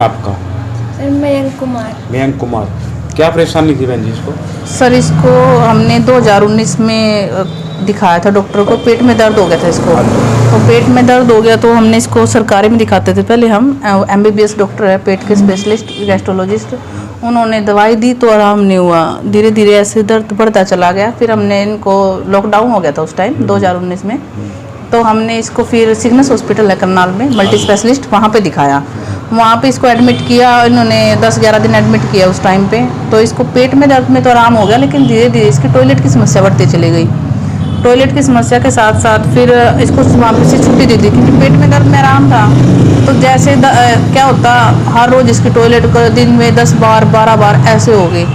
आपका? सर मयंक कुमार। मयंक कुमार, क्या परेशानी थी बहन जी इसको? सर इसको हमने 2019 में दिखाया था डॉक्टर को, पेट में दर्द हो गया था इसको। तो पेट में दर्द हो गया तो हमने इसको सरकारी में दिखाते थे पहले हम। MBBS डॉक्टर है, पेट के स्पेशलिस्ट गैस्ट्रोलॉजिस्ट। उन्होंने दवाई दी तो आराम नहीं हुआ, धीरे धीरे ऐसे दर्द बढ़ता चला गया। फिर हमने इनको, लॉकडाउन हो गया था उस टाइम 2019 में, तो हमने इसको फिर सिग्नस हॉस्पिटल है करनाल में, मल्टी स्पेशलिस्ट, वहाँ पे दिखाया। वहाँ पे इसको एडमिट किया, इन्होंने 10-11 दिन एडमिट किया उस टाइम पे। तो इसको पेट में दर्द में तो आराम हो गया, लेकिन धीरे धीरे इसकी टॉयलेट की समस्या बढ़ती चली गई। टॉयलेट की समस्या के साथ साथ फिर इसको वहाँ पे से छुट्टी दे दी, क्योंकि पेट में दर्द में आराम था। तो जैसे क्या होता, हर रोज़ इसकी टॉयलेट दिन में 10 बार 12 बार ऐसे हो गई।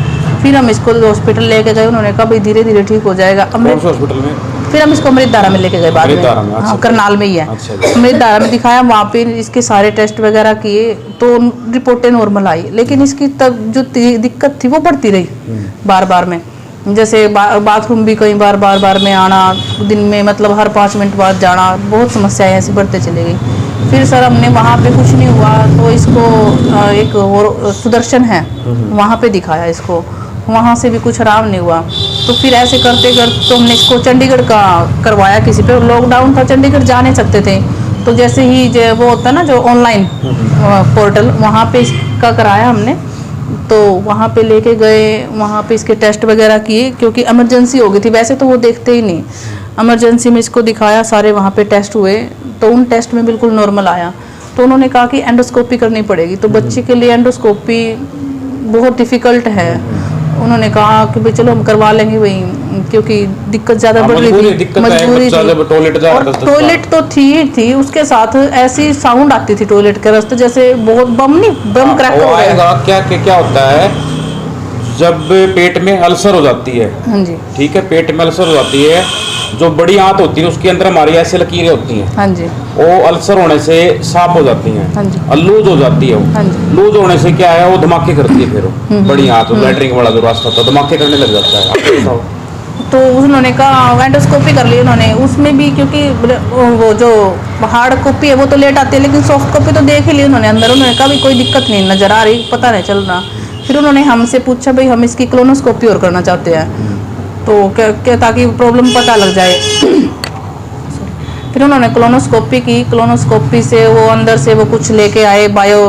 फिर हम इसको हॉस्पिटल लेके गए, उन्होंने कहा भाई धीरे धीरे ठीक हो जाएगा। कौन से हॉस्पिटल में? फिर हम इसको अमृतधारा में लेके गए बाद में। अच्छा, हाँ, करनाल में ही है। अच्छा। अमृतधारा में दिखाया, वहाँ पे इसके सारे टेस्ट वगैरह किए तो रिपोर्टें नॉर्मल आई, लेकिन इसकी तब जो दिक्कत थी वो बढ़ती रही बार बार में। जैसे बाथरूम भी कई बार बार में आना, दिन में मतलब हर 5 मिनट बाद जाना, बहुत समस्याएं ऐसी बढ़ते चली गई। फिर सर हमने वहाँ पे कुछ नहीं हुआ तो इसको एक और सुदर्शन है, वहाँ पे दिखाया इसको, वहाँ से भी कुछ आराम नहीं हुआ। तो फिर ऐसे करते करते तो हमने इसको चंडीगढ़ का करवाया किसी पे। लॉकडाउन था, चंडीगढ़ जा नहीं सकते थे, तो जैसे ही वो होता है ना जो ऑनलाइन पोर्टल, वहाँ पे इसका कराया हमने। तो वहाँ पे लेके गए, वहाँ पे इसके टेस्ट वगैरह किए, क्योंकि इमरजेंसी हो गई थी। वैसे तो वो देखते ही नहीं, इमरजेंसी में इसको दिखाया, सारे वहाँ पे टेस्ट हुए तो उन टेस्ट में बिल्कुल नॉर्मल आया। तो उन्होंने कहा कि एंडोस्कोपी करनी पड़ेगी। तो बच्चे के लिए एंडोस्कोपी बहुत डिफ़िकल्ट है। उन्होंने कहा कि भाई चलो हम करवा लेंगे भाई, क्योंकि दिक्कत ज़्यादा बढ़ रही थी, मजबूरी थी। और टॉयलेट तो थी, उसके साथ ऐसी साउंड आती थी टॉयलेट के रास्ते, जैसे बहुत बम क्रैक हो आएगा। क्या होता है जब पेट में अल्सर हो जाती है? हाँ जी, ठीक है, पेट में अल्सर हो जाती है, जो बड़ी आंत होती है उसके अंदर हमारी ऐसे लकीरें होती हैं। हाँ जी, वो अल्सर होने से साफ हो जाती हैं। हाँ जी, और लूज हो जाती है। हाँ जी, लूज होने से क्या है, वो धमाके करती है। फिर वो बड़ी आंत, लैटरिन वाला जो रास्ता होता है, धमाके करने लग जाता है। आपको बताओ। तो उन्होंने कहा एंडोस्कोपी कर ली उन्होंने, उसमें भी क्योंकि वो जो हार्ड कॉपी है वो तो लेट आती है, लेकिन सॉफ्ट कॉपी तो देख ही ली उन्होंने अंदर। उन्होंने कहा भी कोई दिक्कत नहीं नज़र आ रही, पता नहीं चल रहा। फिर उन्होंने हमसे पूछा भाई हम इसकी कोलोनोस्कोपी और करना चाहते हैं, तो क्या ताकि प्रॉब्लम पता लग जाए। फिर उन्होंने कोलोनोस्कोपी की, कोलोनोस्कोपी से वो अंदर से वो कुछ लेके आए, बायो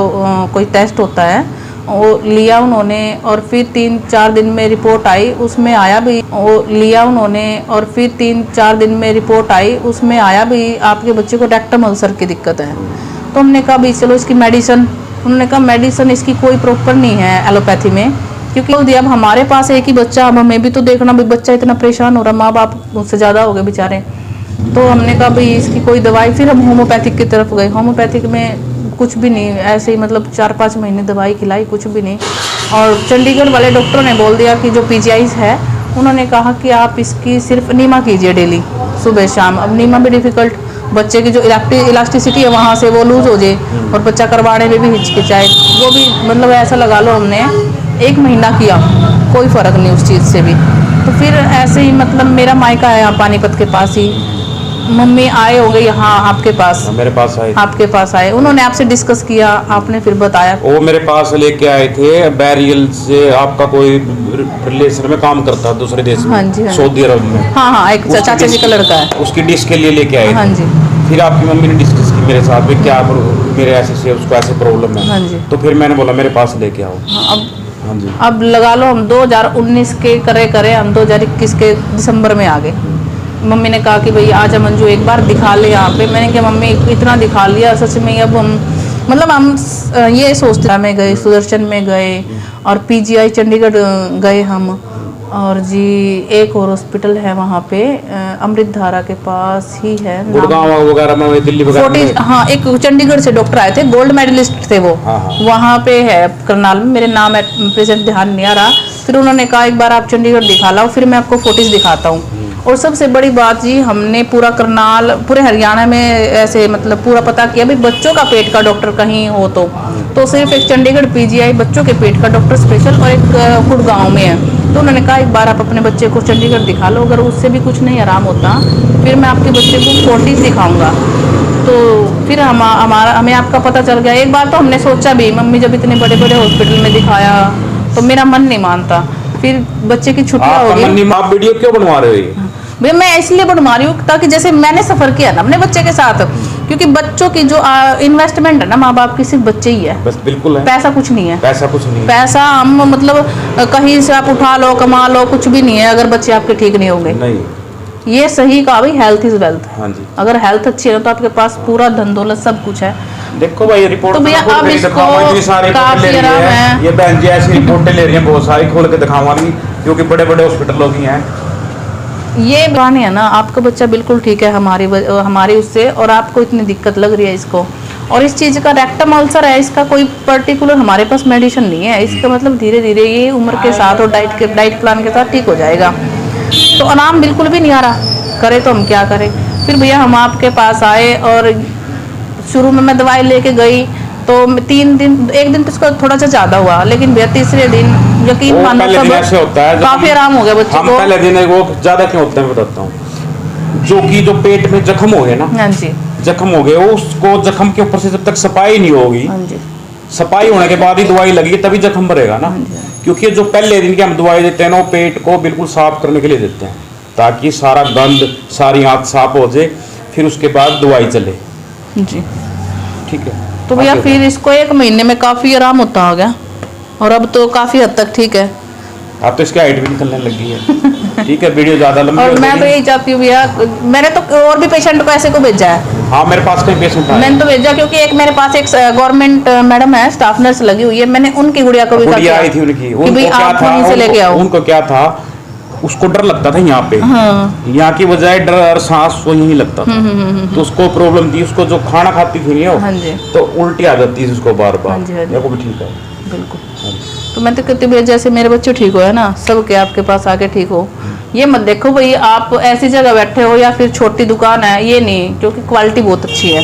कोई टेस्ट होता है वो लिया उन्होंने, और फिर 3-4 दिन में रिपोर्ट आई, उसमें आया भी वो लिया उन्होंने, और फिर 3-4 दिन में रिपोर्ट आई, उसमें आया भी आपके बच्चे को रेक्टम अल्सर की दिक्कत है। तो हमने कहा भाई चलो इसकी मेडिसिन, उन्होंने कहा मेडिसिन इसकी कोई प्रॉपर नहीं है एलोपैथी में, क्योंकि अब हमारे पास एक ही बच्चा, अब हमें भी तो देखना भाई बच्चा इतना परेशान हो रहा, माँ बाप मुझसे ज़्यादा हो गए बेचारे। तो हमने कहा भाई इसकी कोई दवाई, फिर हम होम्योपैथिक की तरफ गए। होम्योपैथिक में कुछ भी नहीं, ऐसे ही मतलब 4-5 महीने दवाई खिलाई, कुछ भी नहीं। और चंडीगढ़ वाले डॉक्टरों ने बोल दिया कि जो PGIs है, उन्होंने कहा कि आप इसकी सिर्फ नीमा कीजिए डेली सुबह शाम। अब नीमा भी डिफ़िकल्ट, बच्चे की जो इलास्टिसिटी है वहाँ से वो लूज़ हो जाए और बच्चा करवाने में भी हिचकिचाए, वो भी मतलब ऐसा लगा लो हमने 1 महीना किया, कोई फ़र्क नहीं उस चीज़ से भी। तो फिर ऐसे ही मतलब मेरा मायका है यहाँ पानीपत के पास ही, मम्मी आए हो गए यहाँ आपके पास, मेरे पास आए, आपके पास आए, उन्होंने आपसे डिस्कस किया, आपने फिर बताया। वो मेरे पास लेके आए थे बैरियल से, आपका कोई रिलेशन में काम करता है दूसरे देश में। हाँ जी, हाँ जी। सऊदी अरब में। हाँ, एक चाचा जी का लड़का है, उसकी डिश के लिए लेके आए। हाँ जी। फिर आपकी मम्मी ने डिस्कस की मेरे साथ में, क्या मेरे ऐसे से उसको ऐसे प्रॉब्लम है। हाँ जी। तो फिर मैंने बोला मेरे पास लेके आओ। हाँ जी। अब लगा लो हम 2019 के करे हम 2021 के दिसंबर में आ गए। मम्मी ने कहा कि भाई आजा मंजू एक बार दिखा ले यहाँ पे। मैंने कहा मम्मी इतना दिखा लिया सच में, अब हम मतलब हम ये सोचते में गए, सुदर्शन में गए और PGI चंडीगढ़ गए हम, और जी एक और हॉस्पिटल है वहाँ पे अमृतधारा के पास ही है, गुड़गांव वगैरह में, दिल्ली वगैरह में। हाँ, एक चंडीगढ़ से डॉक्टर आए थे, गोल्ड मेडलिस्ट थे वो। हाँ। वहाँ पे है करनाल में, मेरे नाम प्रेजेंट ध्यान नहीं आ रहा। फिर उन्होंने कहा एक बार आप चंडीगढ़ दिखा लाओ, फिर मैं आपको फोटोज दिखाता हूँ। और सबसे बड़ी बात जी, हमने पूरा करनाल, पूरे हरियाणा में ऐसे मतलब पूरा पता किया भाई बच्चों का पेट का डॉक्टर कहीं हो तो सिर्फ एक चंडीगढ़ PGI बच्चों के पेट का डॉक्टर स्पेशल, और एक गुड़गांव में है। तो उन्होंने कहा एक बार आप अपने बच्चे को चंडीगढ़ दिखा लो, अगर उससे भी कुछ नहीं आराम होता फिर मैं आपके बच्चे को फोर्टिस दिखाऊंगा। तो फिर हमें आपका पता चल गया। एक बार तो हमने सोचा भी, मम्मी जब इतने बड़े बड़े हॉस्पिटल में दिखाया तो मेरा मन नहीं मानता। फिर बच्चे की छुट्टियां हो आपका मन गई। नहीं, आप वीडियो क्यों बनवा रहे हो ये? भैया मैं इसलिए बनवा रही हूँ ताकि जैसे मैंने सफर किया ना अपने बच्चे के साथ, क्योंकि बच्चों की जो इन्वेस्टमेंट है ना माँ बाप की, सिर्फ बच्चे ही है, बस बिल्कुल है, पैसा कुछ नहीं है। पैसा कुछ नहीं है। पैसा हम मतलब कहीं से आप उठा लो, कमा लो, कुछ भी नहीं है अगर बच्चे आपके ठीक नहीं होंगे। नहीं, ये सही कहा भाई, हेल्थ इज वेल्थ। हाँ जी। अगर हेल्थ अच्छी है तो आपके पास पूरा धन दौलत सब कुछ है। देखो भाई रिपोर्ट तो भैया अब इसको काफी आराम है। ये बहन जी ऐसी रिपोर्टें ले रही हैं बहुत सारी, खोल के दिखावांगी, क्योंकि बड़े बड़े हॉस्पिटलों की हैं। ये बात है ना, आपका बच्चा बिल्कुल ठीक है हमारी उससे, और आपको इतनी दिक्कत लग रही है इसको, और इस चीज़ का रेक्टम अल्सर है, इसका कोई पर्टिकुलर हमारे पास मेडिसिन नहीं है। इसका मतलब धीरे धीरे ये उम्र के साथ और डाइट प्लान के साथ ठीक हो जाएगा। तो आराम बिल्कुल भी नहीं आ रहा, करे तो हम क्या करें। फिर भैया हम आपके पास आए, और शुरू में मैं दवाई लेके गई तो 3 दिन, एक दिन तो इसको थोड़ा सा ज़्यादा हुआ, लेकिन भैया तीसरे दिन यकीन मानो सब काफ़ी आराम हो गया बच्चे को। पहले दिन वो ज़्यादा क्यों होता है बताता हूँ, जो पेट में जख्म हो गए ना, हाँ जी, जख्म हो गए, उसको जख्म के ऊपर से जब तक सफाई नहीं होगी, हाँ जी, सफाई होने के बाद ही दवाई लगेगी, तभी जख्म भरेगा ना। क्योंकि जो पहले दिन की हम दवाई देते हैं ना, वो पेट को बिल्कुल साफ करने के लिए देते हैं, ताकि सारा गंद, सारी आंत साफ हो जाए, फिर उसके बाद दवाई चले। जी ठीक है। तो भैया फिर इसको 1 महीने में काफ़ी आराम होता हो गया, और अब तो काफ़ी हद तक ठीक है। अब तो इसकी हाइट भी निकलने लगी है। ठीक है, वीडियो ज़्यादा लंबी और हो मैं तो जाएगी। यही चाहती हूँ भैया, मैंने तो और भी पेशेंट को ऐसे को भेजा है। हाँ, मेरे पास कई पेशेंट आए। मैंने तो भेजा क्योंकि एक मेरे पास एक गवर्नमेंट मैडम है, स्टाफ नर्स लगी हुई है, मैंने उनकी गुड़िया को भी गुड़िया आई थी उनकी, कि भाई आप वहीं से लेके आओ। उनको क्या था, उसको डर लगता था यहाँ पे, हाँ, यहाँ की बजाय डर और सांस वो यही लगता था। तो उसको प्रॉब्लम थी, उसको जो खाना खाती थी नहीं हाँ जी, तो उल्टी आ जाती थी उसको बार बार। हाँ जी, हाँ जी। मेरे को भी ठीक है बिल्कुल। तो मैं तो कहती हूँ भैया जैसे मेरे बच्चे ठीक हो है ना, सब के आपके पास आके ठीक हो। ये मत देखो भाई आप ऐसी जगह बैठे हो या फिर छोटी दुकान है, ये नहीं, क्योंकि क्वालिटी बहुत अच्छी है।